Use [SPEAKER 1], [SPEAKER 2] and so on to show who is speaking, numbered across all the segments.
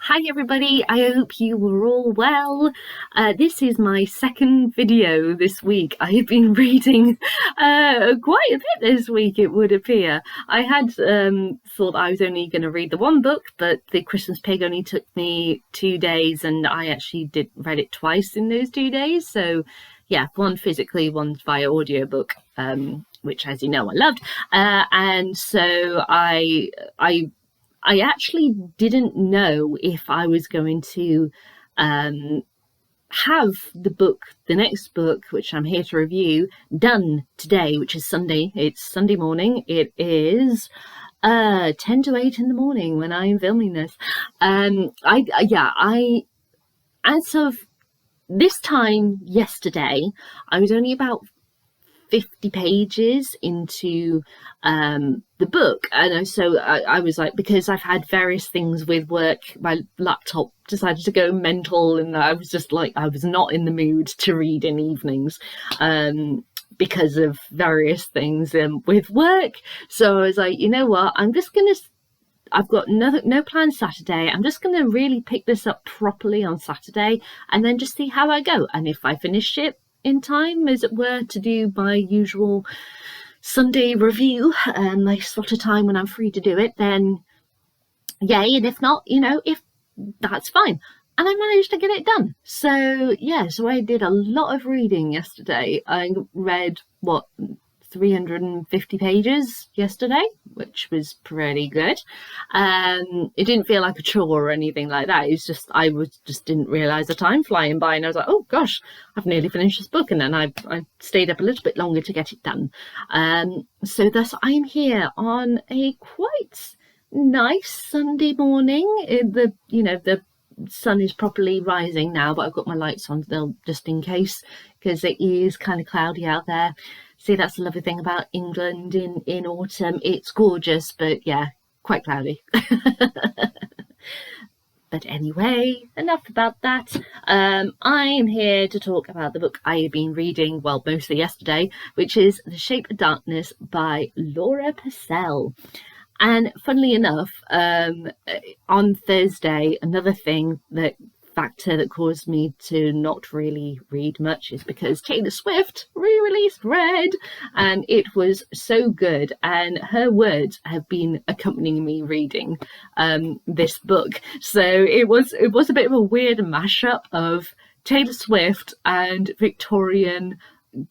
[SPEAKER 1] Hi everybody, I hope you were all well. This is my second video this week. I have been reading quite a bit this week, it would appear. I had thought I was only going to read the one book, but The Christmas Pig only took me 2 days, and I actually read it twice in those 2 days. So yeah, one physically, one via audiobook, which, as you know, I loved. And so I actually didn't know if I was going to have the next book, which I'm here to review, done today, which is Sunday. It's Sunday morning. It is 10 to 8 in the morning when I'm filming this. As of this time yesterday, I was only about 50 pages into the book, and so I was like, because I've had various things with work, my laptop decided to go mental, and I was just like, I was not in the mood to read in evenings because of various things with work. So I was like, you know what, I've got no plans Saturday. I'm just going to really pick this up properly on Saturday and then just see how I go. And if I finish it in time, as it were, to do my usual Sunday review, my sort of time when I'm free to do it, then yay. And if not, if that's fine. And I managed to get it done. So yeah, so I did a lot of reading yesterday. I read 350 pages yesterday, which was pretty good. It didn't feel like a chore or anything like that. It's just just didn't realize the time flying by, and I was like, oh gosh, I've nearly finished this book. And then I stayed up a little bit longer to get it done. So thus I'm here on a quite nice Sunday morning. The sun is properly rising now, but I've got my lights on still just in case, because it is kind of cloudy out there. See, that's the lovely thing about England in autumn. It's gorgeous, but yeah, quite cloudy. But anyway, enough about that. I am here to talk about the book I have been reading, well, mostly yesterday, which is The Shape of Darkness by Laura Purcell. And funnily enough, on Thursday, another factor that caused me to not really read much is because Taylor Swift re-released Red, and it was so good, and her words have been accompanying me reading this book. So it was a bit of a weird mashup of Taylor Swift and Victorian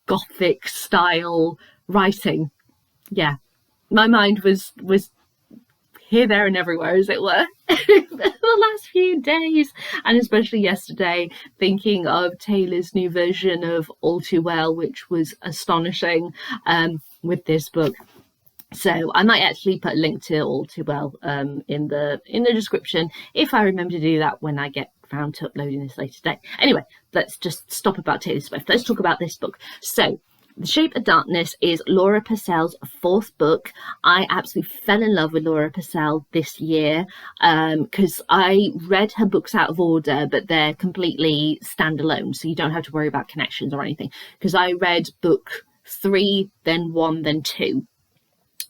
[SPEAKER 1] Gothic style writing. Yeah, my mind was here, there and everywhere, as it were, the last few days, and especially yesterday, thinking of Taylor's new version of All Too Well, which was astonishing, with this book. So I might actually put a link to All Too Well in the description, if I remember to do that when I get round to uploading this later today. Anyway, let's just stop about Taylor Swift. Let's talk about this book. So The Shape of Darkness is Laura Purcell's fourth book. I absolutely fell in love with Laura Purcell this year because I read her books out of order, but they're completely standalone, so you don't have to worry about connections or anything, because I read book 3, then 1, then 2.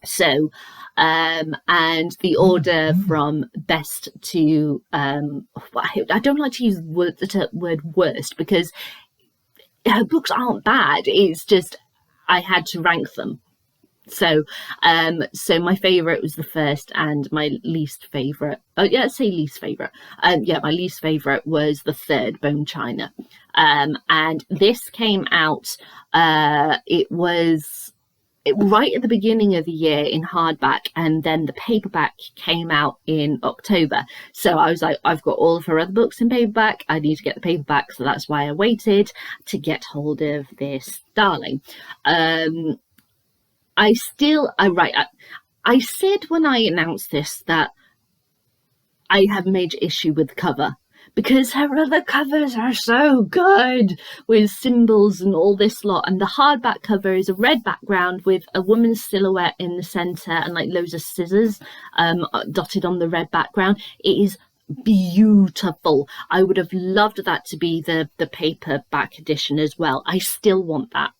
[SPEAKER 1] So, and the order from best to, I don't like to use the word worst, because her books aren't bad. It's just I had to rank them. So my favourite was the first, and my least favourite. My least favourite was the third, Bone China. And this came out. It was right at the beginning of the year in hardback, and then the paperback came out in October. So I was like, I've got all of her other books in paperback, I need to get the paperback, so that's why I waited to get hold of this darling. I said when I announced this that I have a major issue with the cover, because her other covers are so good, with symbols and all this lot, and the hardback cover is a red background with a woman's silhouette in the centre and like loads of scissors dotted on the red background. It is beautiful. I would have loved that to be the paperback edition as well. I still want that.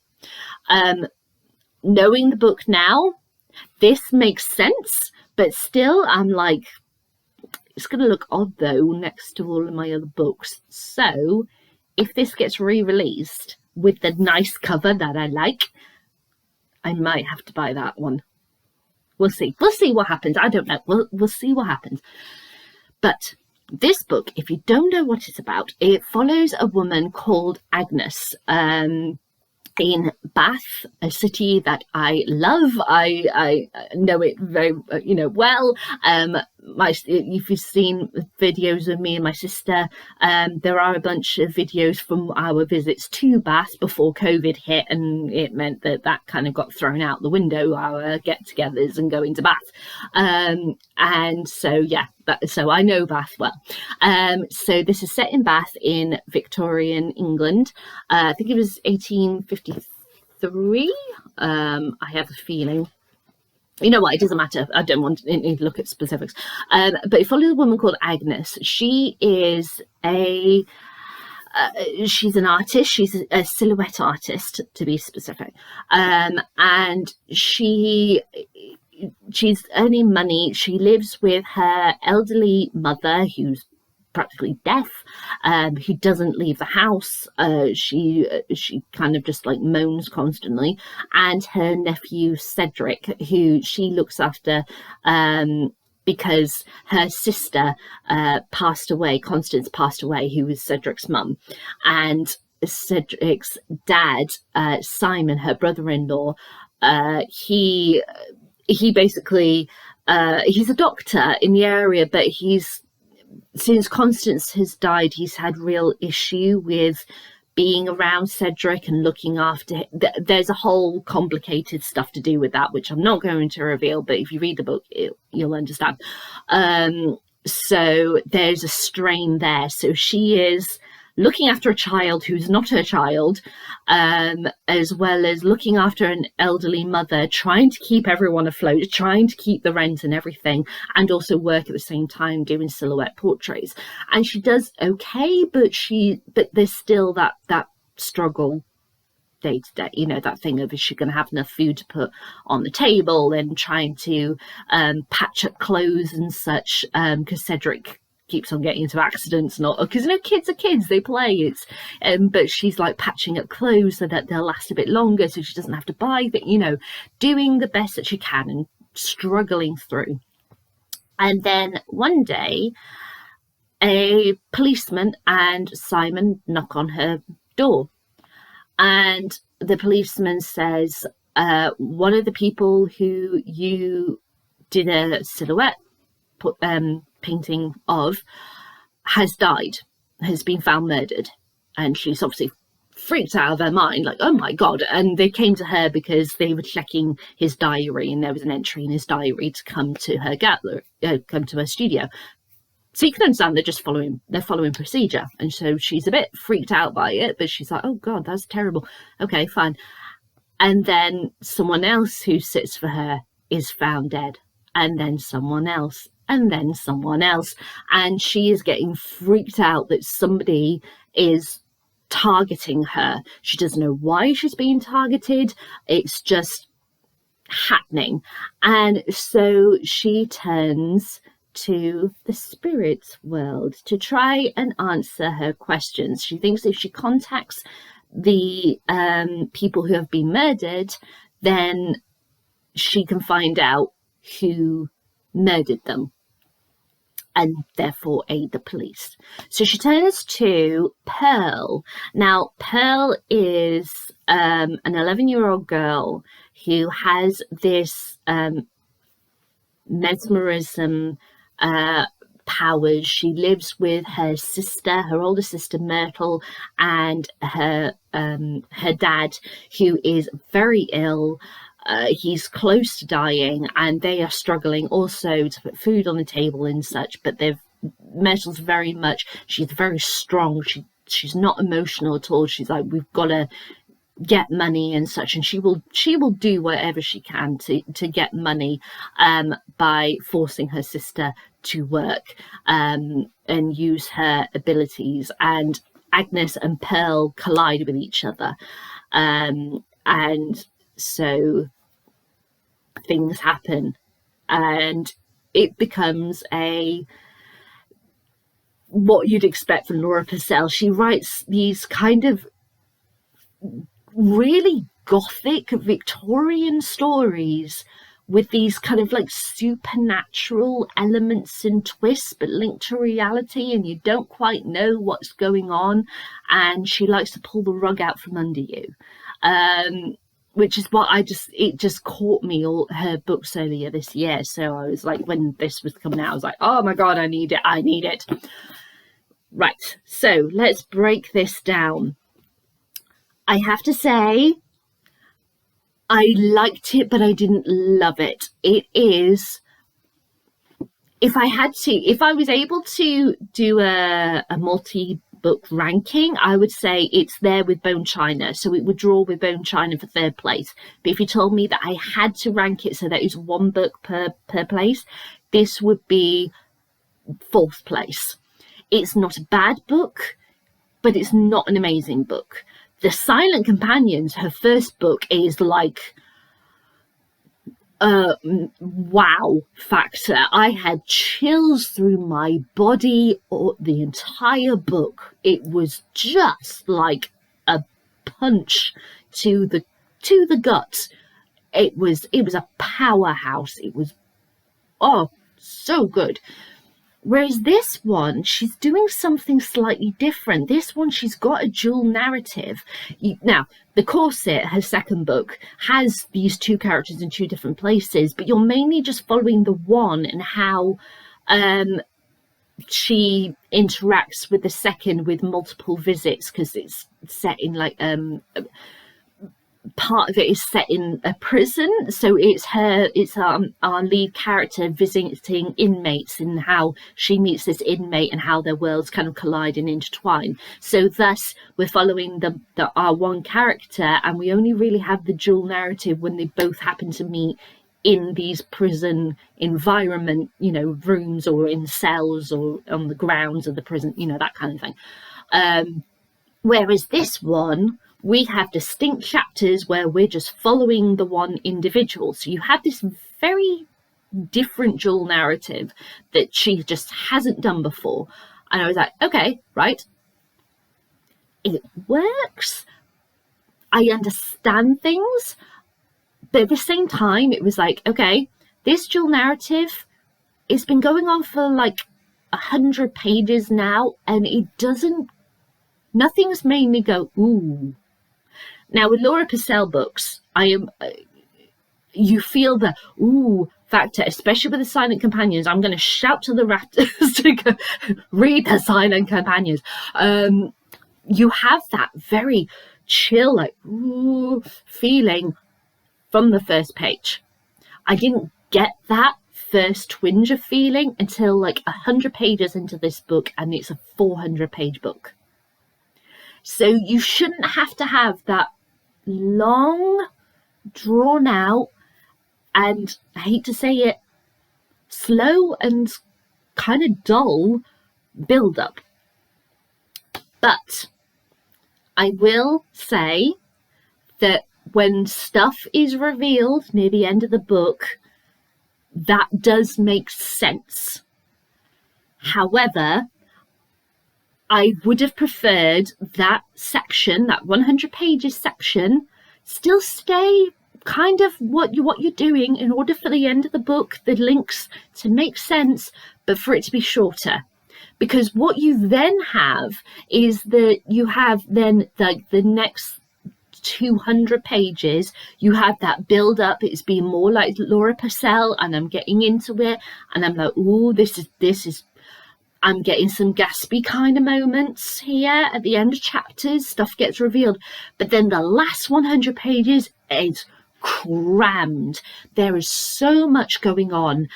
[SPEAKER 1] Knowing the book now, this makes sense, but still I'm like, It's going to look odd though next to all of my other books. So if this gets re-released with the nice cover that I like, I might have to buy that one. We'll see. We'll see what happens. I don't know. We'll see what happens. But this book, if you don't know what it's about, it follows a woman called Agnes, in Bath, a city that I love. I know it very well. If you've seen videos of me and my sister, there are a bunch of videos from our visits to Bath before COVID hit, and it meant that kind of got thrown out the window, our get-togethers and going to Bath. And so yeah, so I know Bath well. So this is set in Bath in Victorian England. I think it was 1853. I have a feeling. You know what? It doesn't matter. I don't want to look at specifics. But it follows a woman called Agnes. She is she's an artist. She's a silhouette artist, to be specific. And she's earning money. She lives with her elderly mother, who's practically deaf, who doesn't leave the house. She kind of just like moans constantly, and her nephew Cedric, who she looks after because her sister passed away. Constance passed away, who was Cedric's mum, and Cedric's dad, Simon, her brother-in-law, he basically he's a doctor in the area, but since Constance has died, he's had real issue with being around Cedric and looking after him. There's a whole complicated stuff to do with that, which I'm not going to reveal, but if you read the book, you'll understand. So there's a strain there. So she is looking after a child who's not her child, as well as looking after an elderly mother, trying to keep everyone afloat, trying to keep the rent and everything, and also work at the same time doing silhouette portraits. And she does okay, but there's still that struggle day to day, that thing of, is she going to have enough food to put on the table, and trying to patch up clothes and such, because Cedric keeps on getting into accidents, not because kids are kids, they play. But she's like patching up clothes so that they'll last a bit longer, so she doesn't have to buy that, doing the best that she can and struggling through. And then one day a policeman and Simon knock on her door, and the policeman says, one of the people who you did a silhouette painting of has died, has been found murdered. And she's obviously freaked out of her mind, like, oh my god. And they came to her because they were checking his diary, and there was an entry in his diary to come to her gallery, come to her studio. So you can understand they're following procedure. And so she's a bit freaked out by it, but she's like, oh god, that's terrible. Okay, fine. And then someone else who sits for her is found dead, and then someone else, and then someone else. And she is getting freaked out that somebody is targeting her. She doesn't know why she's being targeted. It's just happening. And so she turns to the spirit world to try and answer her questions. She thinks if she contacts the people who have been murdered, then she can find out who murdered them, and therefore aid the police. So she turns to Pearl. Now, Pearl is an 11-year-old girl who has this mesmerism powers. She lives with her sister, her older sister Myrtle, and her dad, who is very ill. He's close to dying, and they are struggling also to put food on the table and such. But Myrtle's she's very strong. She's not emotional at all. She's like, we've got to get money and such, and she will do whatever she can to get money by forcing her sister to work and use her abilities. And Agnes and Pearl collide with each other, and so things happen, and it becomes a what you'd expect from Laura Purcell. She writes these kind of really gothic Victorian stories with these kind of like supernatural elements and twists, but linked to reality, and you don't quite know what's going on. And she likes to pull the rug out from under you, which is what it just caught me, all her books earlier this year. So I was like, when this was coming out, I was like, oh my God, I need it. Right, so let's break this down. I have to say, I liked it, but I didn't love it. It is, if I was able to do a multi-book ranking, I would say it's there with Bone China. So it would draw with Bone China for third place. But if you told me that I had to rank it so that it's one book per place, this would be fourth place. It's not a bad book, but it's not an amazing book. The Silent Companions, her first book, is like wow factor. I had chills through my body or the entire book. It was just like a punch to the gut. It was a powerhouse. It was so good. Whereas this one, she's doing something slightly different. This one, she's got a dual narrative. Now, The Corset, her second book, has these two characters in two different places, but you're mainly just following the one and how she interacts with the second with multiple visits, because it's set in like part of it is set in a prison, so it's our lead character visiting inmates and how she meets this inmate and how their worlds kind of collide and intertwine. So thus we're following our one character, and we only really have the dual narrative when they both happen to meet in these prison environment, rooms or in cells or on the grounds of the prison, that kind of thing. Whereas this one, we have distinct chapters where we're just following the one individual. So you have this very different dual narrative that she just hasn't done before. And I was like, okay, right. It works. I understand things. But at the same time, it was like, okay, this dual narrative, it's been going on for like 100 pages now, and nothing's made me go, ooh. Now, with Laura Purcell books, you feel the ooh factor, especially with the Silent Companions. I'm going to shout to the rafters to go read the Silent Companions. You have that very chill, like ooh feeling from the first page. I didn't get that first twinge of feeling until like 100 pages into this book, and it's a 400-page book. So you shouldn't have to have that long, drawn out, and I hate to say it, slow and kind of dull build up. But I will say that when stuff is revealed near the end of the book, that does make sense. However, I would have preferred that section, that 100 pages section, still stay kind of what you're doing in order for the end of the book, the links to make sense, but for it to be shorter. Because what you then have is that you have then like the next 200 pages, you have that build up. It's been more like Laura Purcell, and I'm getting into it, and I'm like, ooh, this is I'm getting some gaspy kind of moments here at the end of chapters. Stuff gets revealed, but then the last 100 pages is crammed. There is so much going on,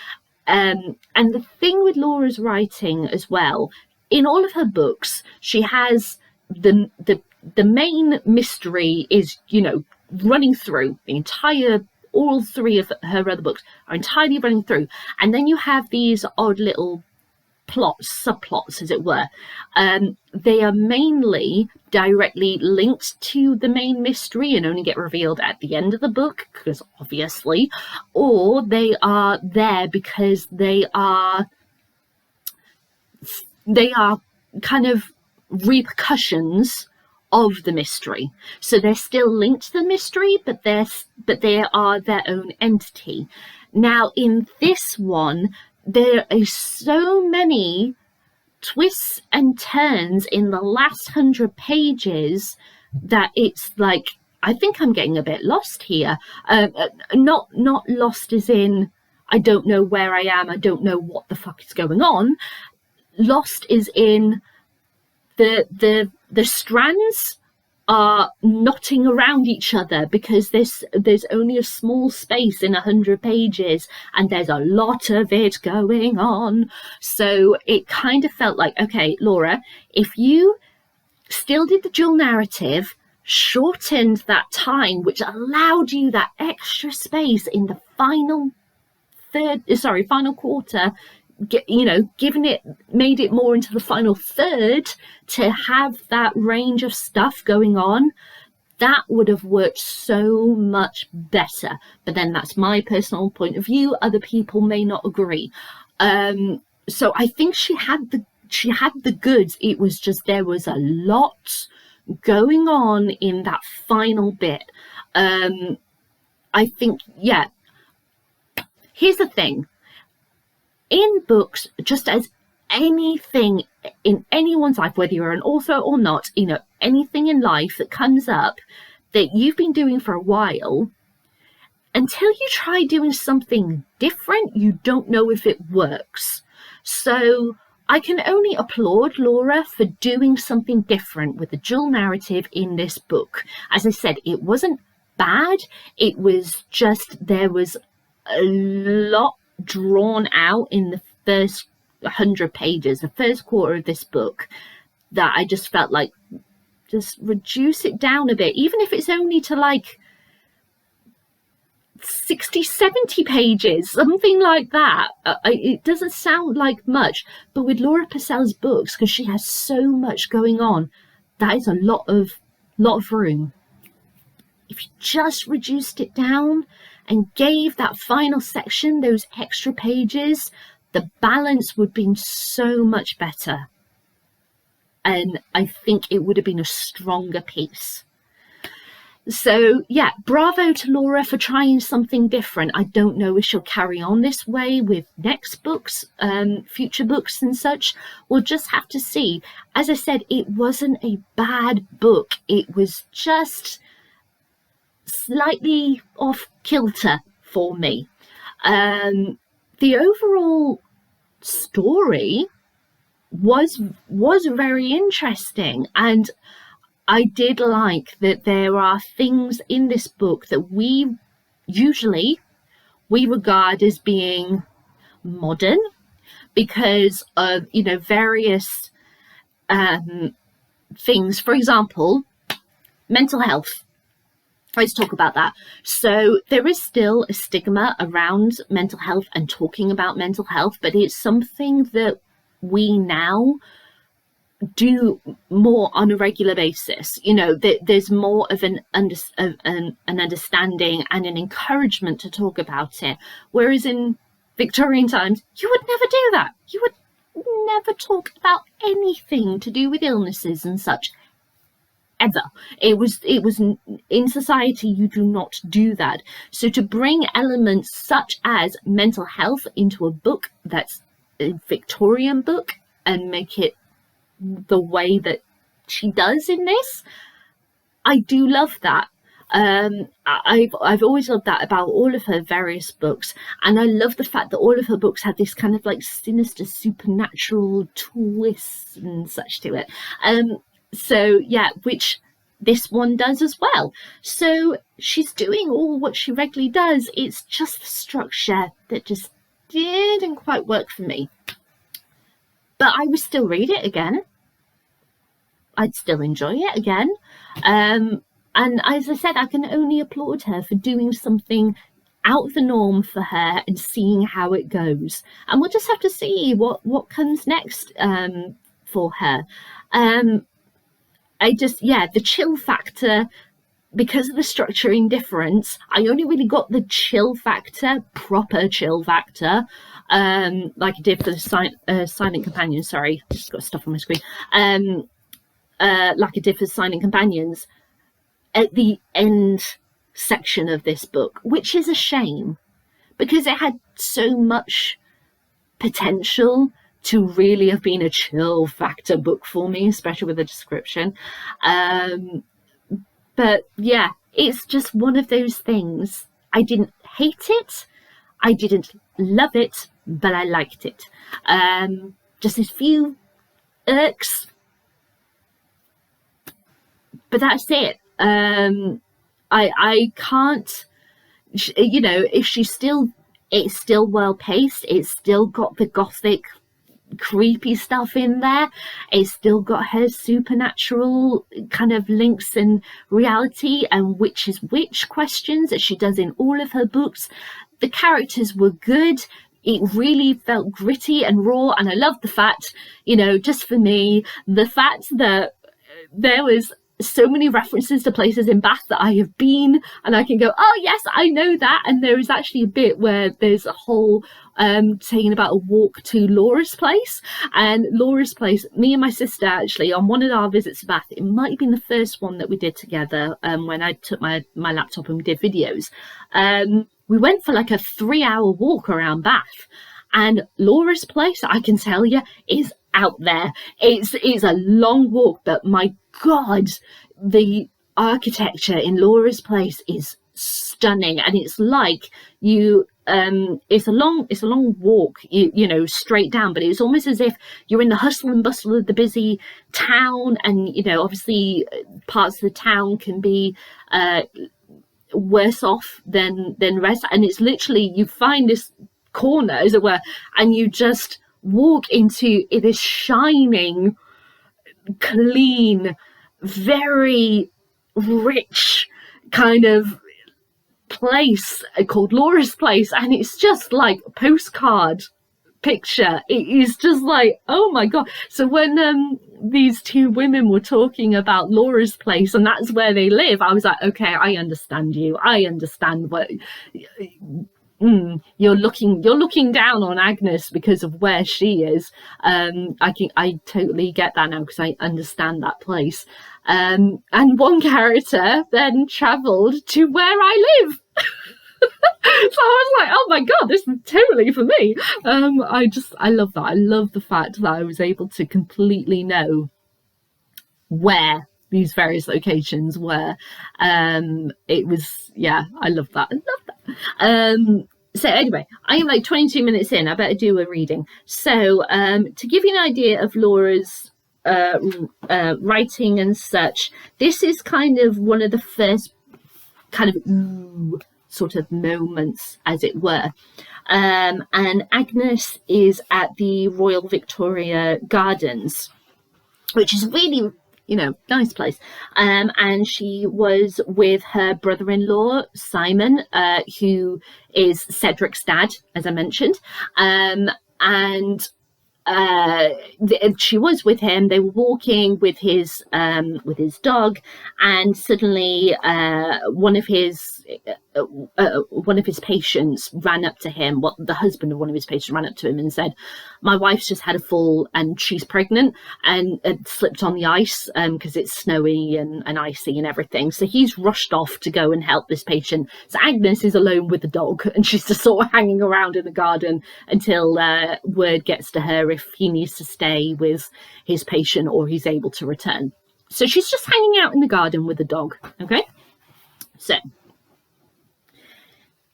[SPEAKER 1] and the thing with Laura's writing as well, in all of her books, she has the main mystery is running through the entire. All three of her other books are entirely running through, and then you have these odd little subplots, as it were. They are mainly directly linked to the main mystery and only get revealed at the end of the book, because obviously, or they are there because they are kind of repercussions of the mystery. So they're still linked to the mystery, but they are their own entity. Now, in this one, there are so many twists and turns in the last 100 pages that it's like, I think I'm getting a bit lost here. Not lost as in I don't know where I am, I don't know what the fuck is going on. Lost is in the strands are knotting around each other because there's only a small space in 100 pages and there's a lot of it going on. So it kind of felt like, okay, Laura, if you still did the dual narrative, shortened that time, which allowed you that extra space in the final quarter, made it more into the final third to have that range of stuff going on, that would have worked so much better. But then that's my personal point of view. Other people may not agree. So I think she had the goods. It was just, there was a lot going on in that final bit. I think, yeah. Here's the thing. In books, just as anything in anyone's life, whether you're an author or not, anything in life that comes up that you've been doing for a while, until you try doing something different, you don't know if it works. So I can only applaud Laura for doing something different with the dual narrative in this book. As I said, it wasn't bad. It was just, there was a lot drawn out in the first 100 pages, the first quarter of this book, that I just felt like, just reduce it down a bit, even if it's only to like 60-70 pages, something like that. It doesn't sound like much, but with Laura Purcell's books, because she has so much going on, that is a lot of room. If you just reduced it down and gave that final section those extra pages, the balance would have been so much better. And I think it would have been a stronger piece. So yeah, bravo to Laura for trying something different. I don't know if she'll carry on this way with next books, future books and such. We'll just have to see. As I said, it wasn't a bad book. It was just slightly off kilter for me. The overall story was very interesting, and I did like that there are things in this book that we regard as being modern because of various things. For example, mental health. Let's talk about that. So there is still a stigma around mental health and talking about mental health, but it's something that we now do more on a regular basis. There's more of an understanding and an encouragement to talk about it. Whereas in Victorian times, you would never do that. You would never talk about anything to do with illnesses and such. Ever. It was in society, you do not do that. So to bring elements such as mental health into a book that's a Victorian book and make it the way that she does in this, I do love that. I've always loved that about all of her various books, and I love the fact that all of her books have this kind of like sinister supernatural twists and such to it. So yeah, which this one does as well. So she's doing all what she regularly does. It's just the structure that just didn't quite work for me. But I would still read it again. I'd still enjoy it again. And as I said, I can only applaud her for doing something out of the norm for her and seeing how it goes. And we'll just have to see what comes next for her. The chill factor, because of the structuring difference, I only really got the chill factor, proper chill factor, like I did for the Silent Companions. Sorry, just got stuff on my screen. Like I did for Silent Companions, at the end section of this book, which is a shame because it had so much potential to really have been a chill factor book for me, especially with the description. But yeah, it's just one of those things. I didn't hate it, I didn't love it, but I liked it. Just a few irks, but that's it. I can't, you know, if she's still, it's still well paced, it's still got the gothic creepy stuff in there, it's still got her supernatural kind of links in reality and which is which questions that she does in all of her books. The characters were good, it really felt gritty and raw, and I love the fact, you know, just for me, the fact that there was so many references to places in Bath that I have been, and I can go, oh yes, I know that. And there is actually a bit where there's a whole saying about a walk to Laura's place, and Laura's place, me and my sister actually on one of our visits to Bath, it might have been the first one that we did together, when I took my laptop and we did videos, we went for like a 3-hour walk around Bath, and Laura's place, I can tell you, is out there. It's a long walk, but my God, the architecture in Laura's place is stunning, and it's like you it's a long walk, you know, straight down, but it's almost as if you're in the hustle and bustle of the busy town, and you know, obviously parts of the town can be worse off than rest, and it's literally, you find this corner, as it were, and you just walk into this shining, clean, very rich kind of place called Laura's Place, and it's just like a postcard picture. It is just like, oh my God. So when these two women were talking about Laura's Place and that's where they live, I was like, okay, I understand you. I understand what you're looking down on Agnes because of where she is. I totally get that now because I understand that place. And one character then travelled to where I live. So I was like, oh my God, this is totally for me. I love that. I love the fact that I was able to completely know where these various locations were. It was, yeah, I love that. So anyway, I am like 22 minutes in. I better do a reading. So to give you an idea of Laura's writing and such, this is kind of one of the first kind of sort of moments, as it were. And Agnes is at the Royal Victoria Gardens, which is really, you know, nice place. And she was with her brother-in-law, Simon, who is Cedric's dad, as I mentioned. And she was with him. They were walking with his dog, and suddenly one of his patients ran up to him. Well, the husband of one of his patients ran up to him and said, "My wife's just had a fall and she's pregnant and slipped on the ice because it's snowy and icy and everything." So he's rushed off to go and help this patient. So Agnes is alone with the dog, and she's just sort of hanging around in the garden until word gets to her if he needs to stay with his patient or he's able to return. So she's just hanging out in the garden with the dog. Okay, so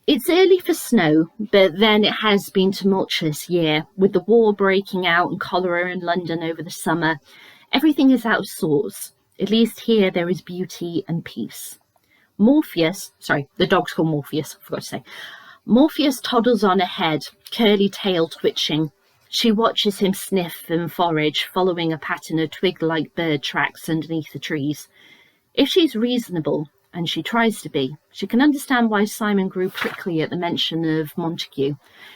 [SPEAKER 1] it's early for snow, but then it has been a tumultuous year, with the war breaking out and cholera in London over the summer. Everything is out of sorts. At least here there is beauty and peace. The dog's called Morpheus, I forgot to say. Morpheus toddles on ahead, curly tail twitching. She watches him sniff and forage, following a pattern of twig-like bird tracks underneath the trees. If she's reasonable, and she tries to be, she can understand why Simon grew prickly at the mention of Montague.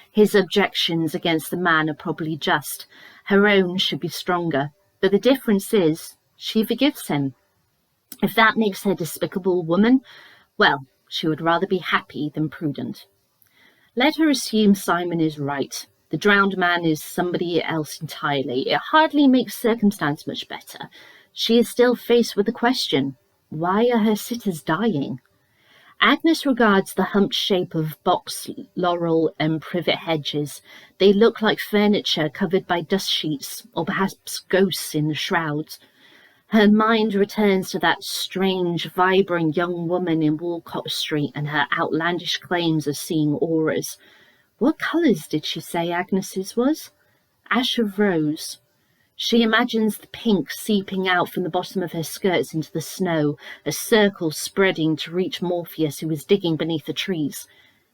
[SPEAKER 1] His objections against the man are probably just. Her own should be stronger. But the difference is, she forgives him. If that makes her a despicable woman, well, she would rather be happy than prudent. Let her assume Simon is right. The drowned man is somebody else entirely. It hardly makes circumstance much better. She is still faced with the question, why are her sitters dying? Agnes regards the humped shape of box laurel and privet hedges. They look like furniture covered by dust sheets, or perhaps ghosts in the shrouds. Her mind returns to that strange, vibrant young woman in Walcott Street and her outlandish claims of seeing auras. What colours did she say Agnes's was? Ash of rose. She imagines the pink seeping out from the bottom of her skirts into the snow, a circle spreading to reach Morpheus, who was digging beneath the trees.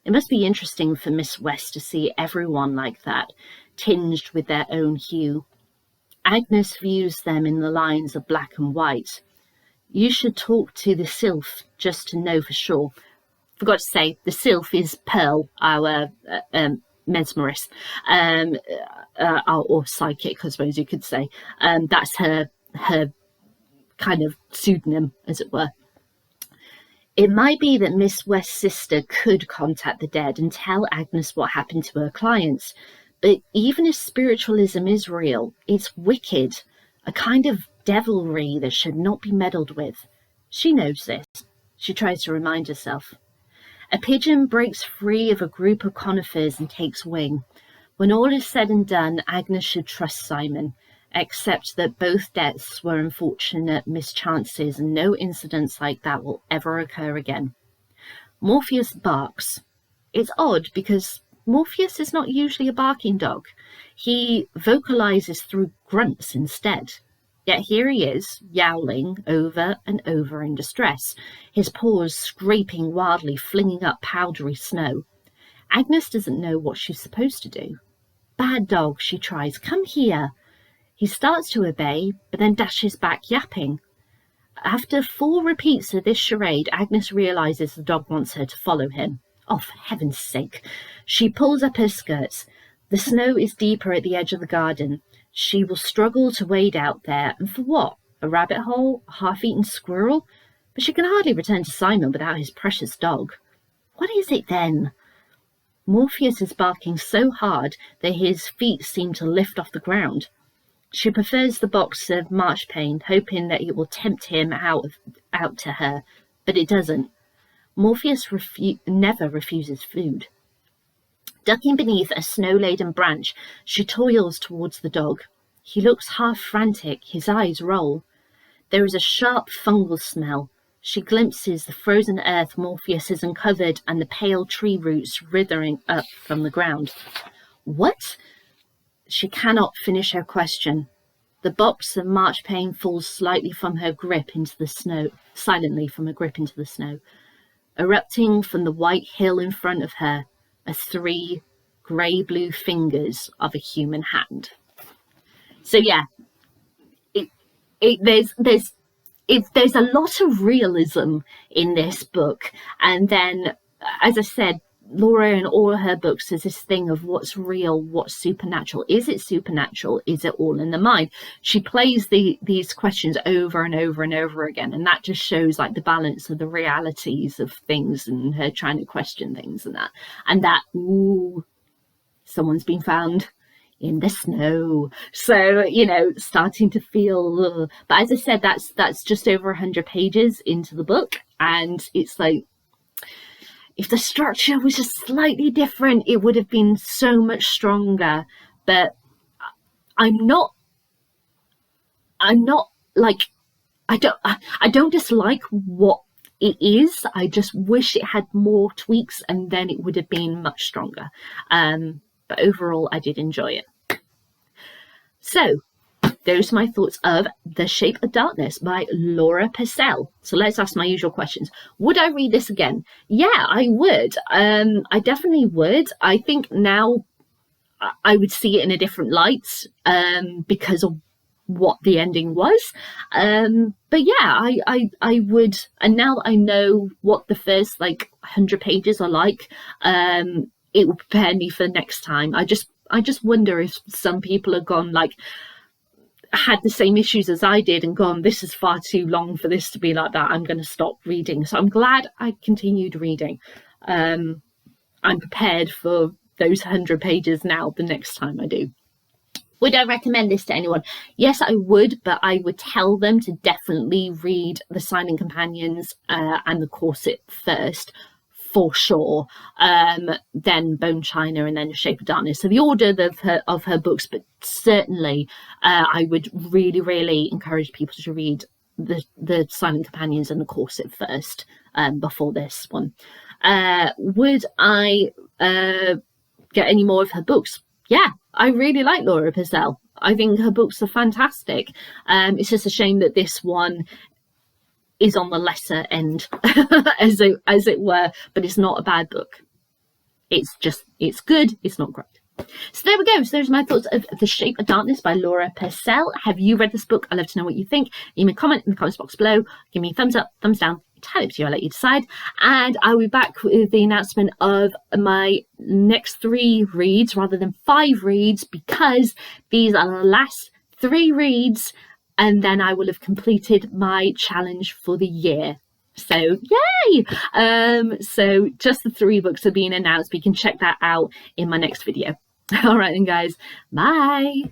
[SPEAKER 1] It must be interesting for Miss West to see everyone like that, tinged with their own hue. Agnes views them in the lines of black and white. You should talk to the sylph just to know for sure. Forgot to say, the sylph is Pearl, our mesmerist, or psychic, I suppose you could say. That's her kind of pseudonym, as it were. It might be that Miss West's sister could contact the dead and tell Agnes what happened to her clients. But even if spiritualism is real, it's wicked, a kind of devilry that should not be meddled with. She knows this. She tries to remind herself. A pigeon breaks free of a group of conifers and takes wing. When all is said and done, Agnes should trust Simon, except that both deaths were unfortunate mischances and no incidents like that will ever occur again. Morpheus barks. It's odd because Morpheus is not usually a barking dog. He vocalizes through grunts instead. Yet here he is, yowling over and over in distress, his paws scraping wildly, flinging up powdery snow. Agnes doesn't know what she's supposed to do. Bad dog, she tries. Come here. He starts to obey, but then dashes back, yapping. After 4 repeats of this charade, Agnes realizes the dog wants her to follow him. Oh, for heaven's sake. She pulls up her skirts. The snow is deeper at the edge of the garden. She will struggle to wade out there, and for what? A rabbit hole? A half-eaten squirrel? But she can hardly return to Simon without his precious dog. What is it then? Morpheus is barking so hard that his feet seem to lift off the ground. She prefers the box of marchpane, hoping that it will tempt him out to her, but it doesn't. Morpheus never refuses food. Ducking beneath a snow-laden branch, she toils towards the dog. He looks half frantic, his eyes roll. There is a sharp fungal smell. She glimpses the frozen earth Morpheus has uncovered and the pale tree roots writhing up from the ground. What? She cannot finish her question. The box of marchpane falls silently from her grip into the snow. Erupting from the white hill in front of her are 3 grey-blue fingers of a human hand. So yeah, there's a lot of realism in this book, and then, as I said, Laura in all her books has this thing of what's real, what's supernatural. Is it supernatural? Is it all in the mind? She plays these questions over and over and over again, and that just shows like the balance of the realities of things and her trying to question things and that ooh, someone's been found in the snow. So, starting to feel, but as I said, that's just over 100 pages into the book, and it's like, if the structure was just slightly different, it would have been so much stronger. But I don't dislike what it is. I just wish it had more tweaks, and then it would have been much stronger. But overall, I did enjoy it. So those are my thoughts of The Shape of Darkness by Laura Purcell. So let's ask my usual questions. Would I read this again? Yeah, I would. I definitely would. I think now I would see it in a different light because of what the ending was. But yeah, I would. And now that I know what the first 100 pages are like, it will prepare me for next time. I just wonder if some people have gone had the same issues as I did and gone, this is far too long for this to be like that. I'm going to stop reading. So I'm glad I continued reading. I'm prepared for those 100 pages now the next time I do. Would I recommend this to anyone? Yes, I would, but I would tell them to definitely read The Silent Companions and The Corset first, for sure. Then Bone China, and then The Shape of Darkness. So the order of her books, but certainly I would really, really encourage people to read the Silent Companions and The Corset first before this one. Would I get any more of her books? Yeah, I really like Laura Purcell. I think her books are fantastic. It's just a shame that this one is on the lesser end, as it were, but it's not a bad book. It's good, it's not great. So there we go. So those are my thoughts of The Shape of Darkness by Laura Purcell. Have you read this book? I'd love to know what you think. Leave me a comment in the comments box below. Give me a thumbs up, thumbs down. Entirely up to you, I'll let you decide. And I'll be back with the announcement of my next 3 reads rather than 5 reads, because these are the last 3 reads, and then I will have completed my challenge for the year. So yay! So just the 3 books are being announced, but you can check that out in my next video. All right then, guys. Bye.